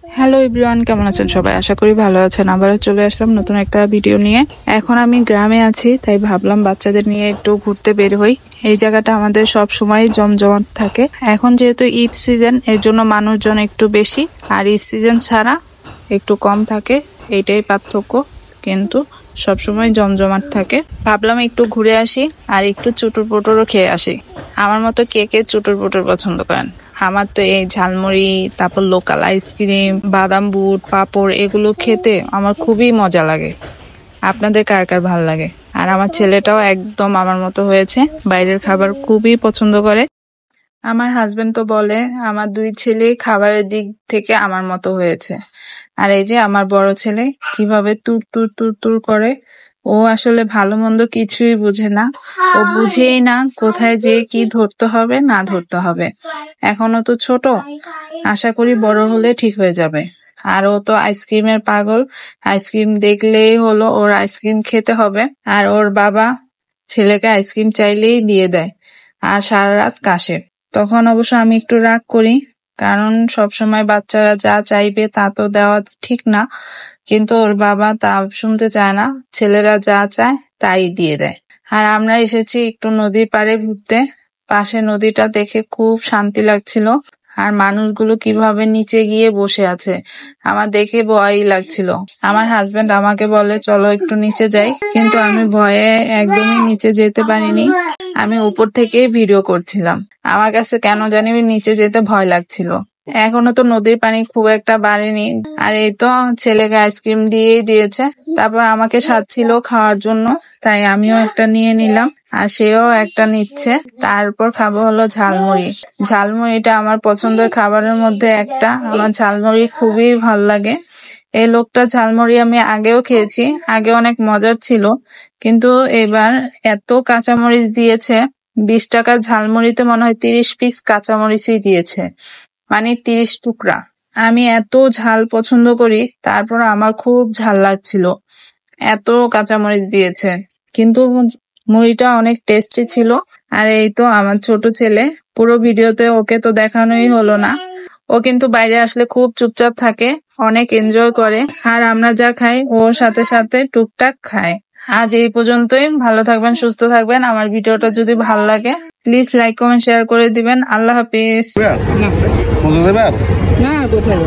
Hello everyone, কেমন আছেন সবাই? আশা করি ভালো আছেন। আবারও চলে আসলাম নতুন একটা ভিডিও নিয়ে। এখন আমি গ্রামে আছি, তাই ভাবলাম বাচ্চাদের নিয়ে একটু ঘুরতে বের হই। এই জায়গাটা আমাদের সব সময় জমজমাট থাকে। এখন যেহেতু ঈদ সিজন, এর জন্য মানুষজন একটু বেশি, আর ঈদ সিজন ছাড়া একটু কম থাকে, এইটাই পার্থক্য। কিন্তু সবসময় জমজমাট থাকে। ভাবলাম একটু ঘুরে আসি আর একটু চুটুর পুটুরও খেয়ে আসি। আমার মতো কে কে চুটুর পুটুর পছন্দ করেন? আমার তো এই ঝালমুড়ি, তারপর লোকাল আইসক্রিম, বাদাম বুট, পাঁপড় এগুলো খেতে আমার খুবই মজা লাগে। আপনাদের কার কার ভালো লাগে? আর আমার ছেলেটাও একদম আমার মতো হয়েছে, বাইরের খাবার খুবই পছন্দ করে। আমার হাজবেন্ড তো বলে আমার দুই ছেলে খাবারের দিক থেকে আমার মতো হয়েছে। আর এই যে আমার বড় ছেলে কিভাবে তুর তুর তুর তুর করে, ও আসলে ভালো মন্দ কিছুই বুঝে না। ও বুঝেই না কোথায় যে কি ধরতে হবে না ধরতে হবে। এখনো তো ছোট, আশা করি বড় হলে ঠিক হয়ে যাবে। আর ও তো আইসক্রিমের পাগল, আইসক্রিম দেখলেই হলো ওর আইসক্রিম খেতে হবে। আর ওর বাবা ছেলেকে আইসক্রিম চাইলেই দিয়ে দেয়, আর সারা রাত কাশে। তখন অবশ্য আমি একটু রাগ করি, কারণ সবসময় বাচ্চারা যা চাইবে তা তো দেওয়া ঠিক না। কিন্তু ওর বাবা তা শুনতে চায় না, ছেলেরা যা চায় তাই দিয়ে দেয়। আর আমরা এসেছি একটু নদীর পাড়ে ঘুরতে। পাশে নদীটা দেখে খুব শান্তি লাগছিল। আর মানুষগুলো কিভাবে নিচে গিয়ে বসে আছে, আমার দেখে ভয়ই লাগছিল। আমার হাজবেন্ড আমাকে বলে চলো একটু নিচে যাই, কিন্তু আমি ভয়ে একদমই নিচে যেতে পারিনি। আমি উপর থেকেই ভিডিও করছিলাম। আমার কাছে কেন জানি নিচে যেতে ভয় লাগছিল। এখনো তো নদীর পানি খুব একটা বাড়েনি। আর এই তো ছেলেকে আইসক্রিম দিয়েই দিয়েছে, তারপর আমাকে সাধছিল খাওয়ার জন্য, তাই আমিও একটা নিয়ে নিলাম আর সেও একটা নিচ্ছে। তারপর খাবো হলো ঝালমুড়ি। ঝালমুড়িটা আমার পছন্দের খাবারের মধ্যে একটা। আমার ঝালমুড়ি খুবই ভালো লাগে। এই লোকটা ঝালমুড়ি আমি আগেও খেয়েছি, আগে অনেক মজার ছিল, কিন্তু এবার এত কাঁচামরিচ দিয়েছে। 20 টাকার ঝালমুড়িতে মনে হয় 30 পিস কাঁচামরিচই দিয়েছে, মানে 30 টুকরা। আমি এত ঝাল পছন্দ করি, তারপর আমার খুব ঝাল লাগছিল, এত কাঁচামরিচ দিয়েছে। কিন্তু মুড়িটা অনেক টেস্টি ছিল। আর এই তো আমার ছোট ছেলে, পুরো ভিডিওতে ওকে তো দেখানোই হলো না। ও কিন্তু বাইরে আসলে খুব চুপচাপ থাকে, অনেক এনজয় করে। আর আমরা যা খাই ওর সাথে সাথে টুকটাক খায়। আজ এই পর্যন্তই। ভালো থাকবেন, সুস্থ থাকবেন। আমার ভিডিওটা যদি ভালো লাগে প্লিজ লাইক কমেন্ট শেয়ার করে দিবেন। আল্লাহ হাফিজ। না কোথায়